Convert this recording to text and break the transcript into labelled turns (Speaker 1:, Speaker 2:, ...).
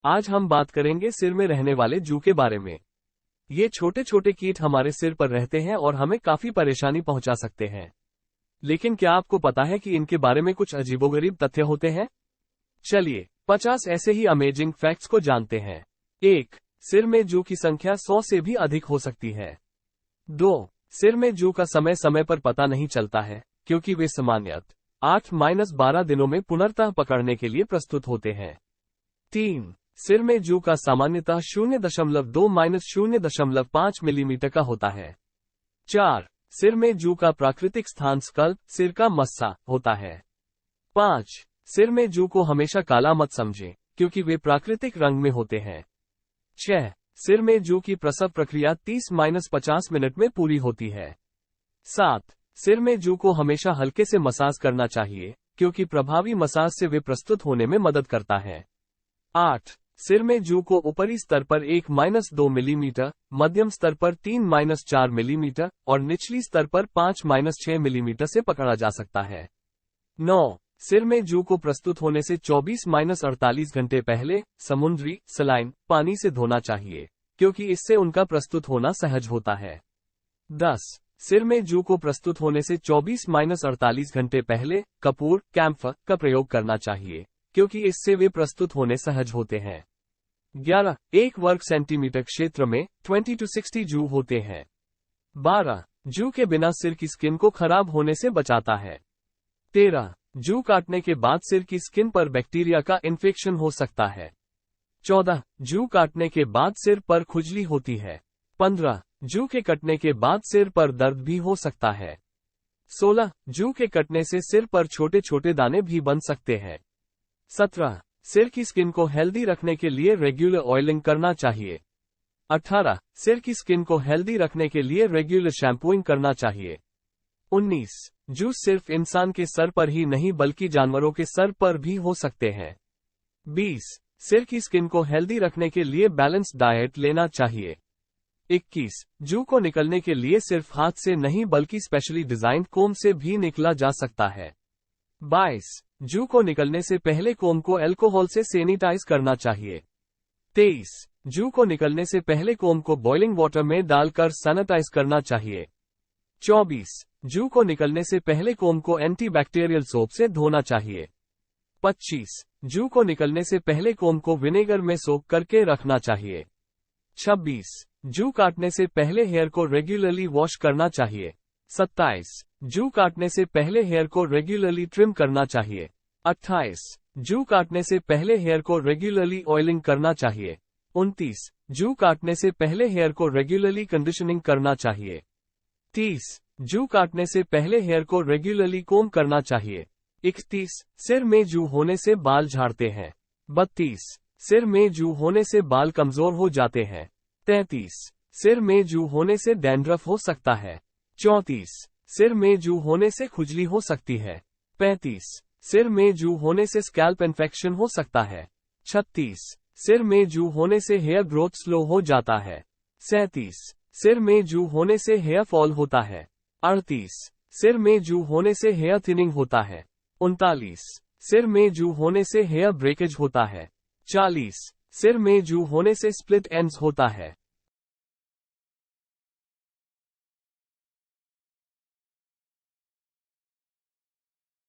Speaker 1: आज हम बात करेंगे सिर में रहने वाले जू के बारे में। ये छोटे छोटे कीट हमारे सिर पर रहते हैं और हमें काफी परेशानी पहुंचा सकते हैं। लेकिन क्या आपको पता है कि इनके बारे में कुछ अजीबोगरीब तथ्य होते हैं? चलिए 50 ऐसे ही अमेजिंग फैक्ट्स को जानते हैं। 1. सिर में जू की संख्या 100 से भी अधिक हो सकती है। 2. सिर में जू का समय समय पर पता नहीं चलता है, क्योंकि वे सामान्यतः 8-12 दिनों में पुनर्तः पकड़ने के लिए प्रस्तुत होते हैं। 3. सिर में जू का सामान्यतः 0.2-0.5 मिलीमीटर का होता है। 4. सिर में जू का प्राकृतिक स्थान स्कल्प सिर का मस्सा होता है। 5. सिर में जू को हमेशा काला मत समझें, क्योंकि वे प्राकृतिक रंग में होते हैं। 6. सिर में जू की प्रसव प्रक्रिया 30-50 मिनट में पूरी होती है। 7. सिर में जू को हमेशा हल्के से मसाज करना चाहिए, क्योंकि प्रभावी मसाज से वे प्रस्तुत होने में मदद करता है। 8. सिर में जू को ऊपरी स्तर पर 1-2 मिलीमीटर, मध्यम स्तर पर 3-4 मिलीमीटर और निचली स्तर पर 5-6 मिलीमीटर से पकड़ा जा सकता है। 9. सिर में जू को प्रस्तुत होने से 24-48 घंटे पहले समुद्री सलाइन पानी से धोना चाहिए, क्योंकि इससे उनका प्रस्तुत होना सहज होता है। 10. सिर में जू को प्रस्तुत होने से 24-48 घंटे पहले कपूर कैम्फर का प्रयोग करना चाहिए, क्योंकि इससे वे प्रस्तुत होने सहज होते हैं। 11. 1 वर्ग सेंटीमीटर क्षेत्र में 20 to 60 जू होते हैं। 12. जू के बिना सिर की स्किन को खराब होने से बचाता है। 13. जू काटने के बाद सिर की स्किन पर बैक्टीरिया का इन्फेक्शन हो सकता है। 14. जू काटने के बाद सिर पर खुजली होती है। 15. जू के कटने के बाद सिर पर दर्द भी हो सकता है। 16. जू के कटने से सिर पर छोटे छोटे दाने भी बन सकते हैं। 17. सिर की स्किन को हेल्दी रखने के लिए रेगुलर ऑयलिंग करना चाहिए। 18. सिर की स्किन को हेल्दी रखने के लिए रेगुलर शैम्पूइंग करना चाहिए। 19. जू सिर्फ इंसान के सर पर ही नहीं बल्कि जानवरों के सर पर भी हो सकते हैं। 20. सिर की स्किन को हेल्दी रखने के लिए बैलेंस्ड डाइट लेना चाहिए। 21. जू को निकलने के लिए सिर्फ हाथ से नहीं बल्कि स्पेशली डिजाइंड कोम से भी निकला जा सकता है। 22. जू को निकलने से पहले कोम को अल्कोहल से सैनिटाइज करना चाहिए। 23. जू को निकलने से पहले कोम को बॉइलिंग वाटर में डालकर सैनिटाइज करना चाहिए। 24. जू को निकलने से पहले कोम को एंटीबैक्टीरियल सोप से धोना चाहिए। 25. जू को निकलने से पहले कोम को विनेगर में सोक करके रखना चाहिए। 26. जू काटने से पहले हेयर को रेगुलरली वॉश करना चाहिए। 27. जू काटने से पहले हेयर को रेगुलरली ट्रिम करना चाहिए। 28. जू काटने से पहले हेयर को रेगुलरली ऑयलिंग करना चाहिए। 29. जू काटने से पहले हेयर को रेगुलरली कंडीशनिंग करना चाहिए। 30. जू काटने से पहले हेयर को रेगुलरली कोम करना चाहिए। 31. सिर में जू होने से बाल झड़ते हैं। 32. सिर में जू होने से बाल कमजोर हो जाते हैं। 33. सिर में जू होने से डैंड्रफ हो सकता है। 34. सिर में जू होने से खुजली हो सकती है। 35. सिर में जू होने से स्कैल्प इन्फेक्शन हो सकता है। 36. सिर में जू होने से हेयर ग्रोथ स्लो हो जाता है। 37. सिर में जू होने से हेयर फॉल होता है। 38. सिर में जू होने से हेयर थिनिंग होता है। 39. सिर में जू होने से हेयर ब्रेकेज होता है। 40. सिर में जू होने से स्प्लिट एंड्स होता है।